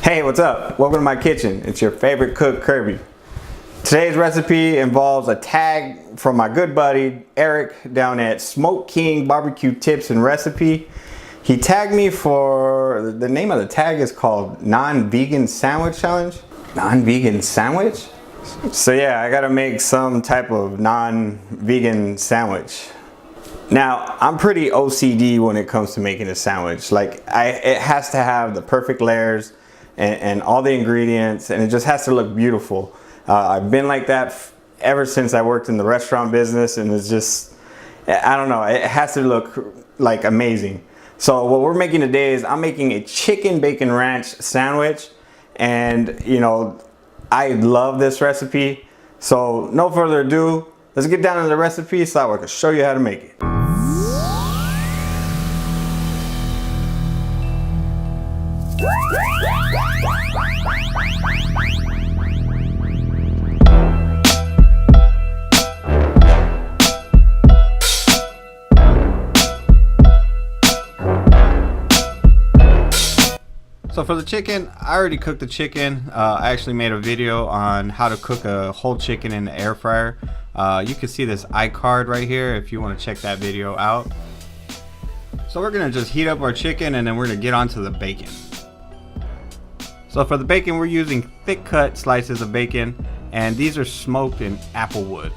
Hey, what's up? Welcome to my kitchen. It's your favorite cook, Kirby. Today's recipe involves a tag from my good buddy, Eric, down at Smo'King Barbecue Tips and Recipe. He tagged me for, the name of the tag is called Non-Vegan Sandwich Challenge. Non-vegan sandwich? So yeah, I gotta make some type of non-vegan sandwich. Now, I'm pretty OCD when it comes to making a sandwich. Like, it has to have the perfect layers and all the ingredients, and it just has to look beautiful. I've been like that ever since I worked in the restaurant business, and it's just, I don't know, it has to look like amazing. So what we're making today is I'm making a chicken bacon ranch sandwich, and you know, I love this recipe. So no further ado, let's get down to the recipe so I can show you how to make it. So for the chicken, I already cooked the chicken. I actually made a video on how to cook a whole chicken in the air fryer. You can see this iCard right here if you want to check that video out. So we're gonna just heat up our chicken and then we're gonna get onto the bacon. So for the bacon, we're using thick cut slices of bacon, and these are smoked in Applewood.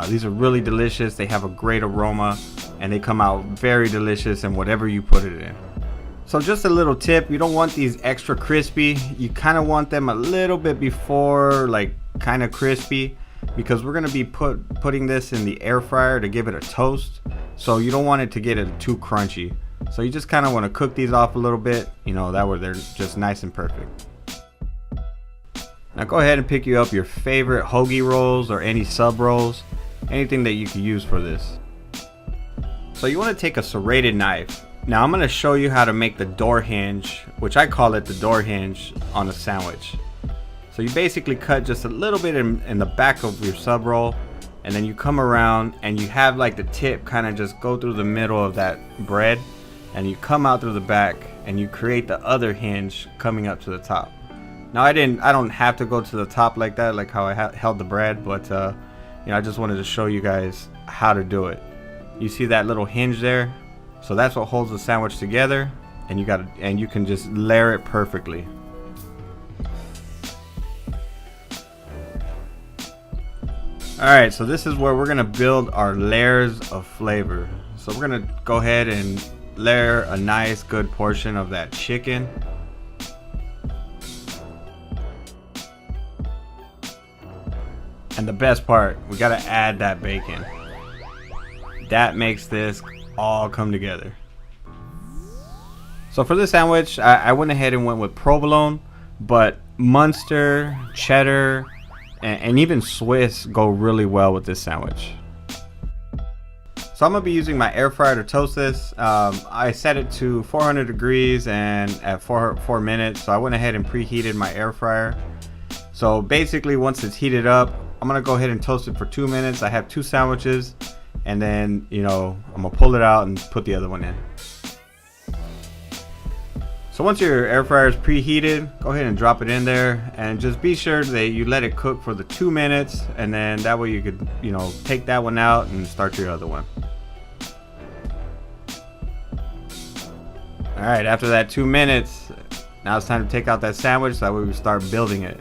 These are really delicious. They have a great aroma and they come out very delicious in whatever you put it in. So just a little tip, you don't want these extra crispy. You kind of want them a little bit before, like kind of crispy, because we're going to be putting this in the air fryer to give it a toast. So you don't want it to get it too crunchy. So you just kind of want to cook these off a little bit, you know, that way they're just nice and perfect. Now go ahead and pick you up your favorite hoagie rolls or any sub rolls, anything that you can use for this. So you want to take a serrated knife. Now I'm going to show you how to make the door hinge, which I call it the door hinge on a sandwich. So you basically cut just a little bit in the back of your sub roll, and then you come around and you have like the tip kind of just go through the middle of that bread, and you come out through the back and you create the other hinge coming up to the top. Now I don't have to go to the top like that, like how I held the bread, but you know, I just wanted to show you guys how to do it. You see that little hinge there? So that's what holds the sandwich together, and you can just layer it perfectly. Alright, so this is where we're gonna build our layers of flavor. So we're gonna go ahead and layer a nice good portion of that chicken. And the best part, we gotta add that bacon. That makes this all come together. So for this sandwich, I went ahead and went with provolone, but Munster, cheddar, and even Swiss go really well with this sandwich. So I'm gonna be using my air fryer to toast this. I set it to 400 degrees and at 4 minutes. So I went ahead and preheated my air fryer. So basically, once it's heated up, I'm gonna go ahead and toast it for 2 minutes. I have 2 sandwiches, and then, you know, I'm gonna pull it out and put the other one in. So once your air fryer is preheated, go ahead and drop it in there, and just be sure that you let it cook for the 2 minutes, and then that way you could, you know, take that one out and start your other one. All right, after that 2 minutes, now it's time to take out that sandwich. That way we start building it.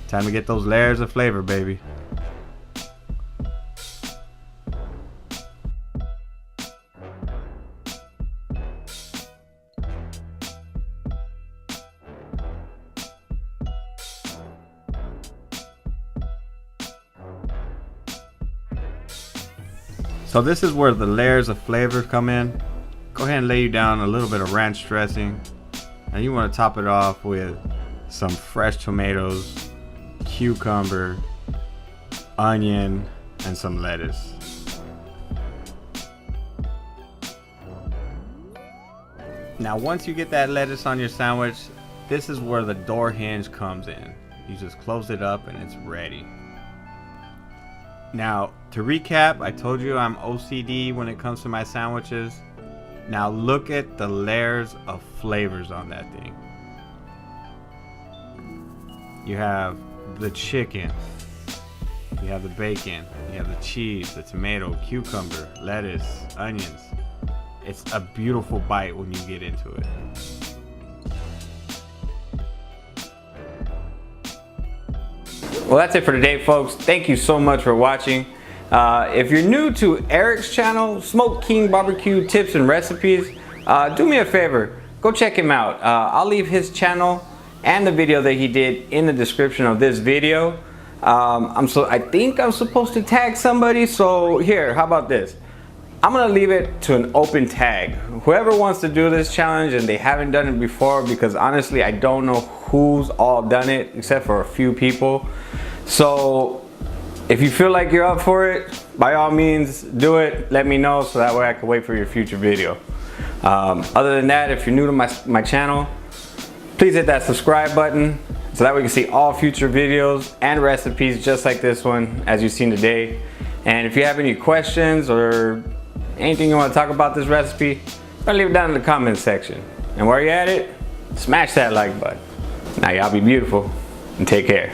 Time to get those layers of flavor, baby. So this is where the layers of flavor come in. Go ahead and lay you down a little bit of ranch dressing, and you want to top it off with some fresh tomatoes, cucumber, onion, and some lettuce. Now once you get that lettuce on your sandwich, this is where the door hinge comes in. You just close it up and it's ready. Now, to recap, I told you I'm OCD when it comes to my sandwiches. Now look at the layers of flavors on that thing. You have the chicken, you have the bacon, you have the cheese, the tomato, cucumber, lettuce, onions. It's a beautiful bite when you get into it. Well, that's it for today, folks. Thank you so much for watching. If you're new to Eric's channel, Smo'King Barbecue Tips and Recipes, do me a favor, go check him out. I'll leave his channel and the video that he did in the description of this video. I think I'm supposed to tag somebody, so here, how about this? I'm gonna leave it to an open tag. Whoever wants to do this challenge and they haven't done it before, because honestly I don't know who's all done it except for a few people. So if you feel like you're up for it, by all means do it. Let me know so that way I can wait for your future video. Other than that, if you're new to my channel, please hit that subscribe button so that way you can see all future videos and recipes just like this one as you've seen today. And if you have any questions or anything you want to talk about this recipe, leave it down in the comments section. And while you're at it, smash that like button. Now y'all be beautiful and take care.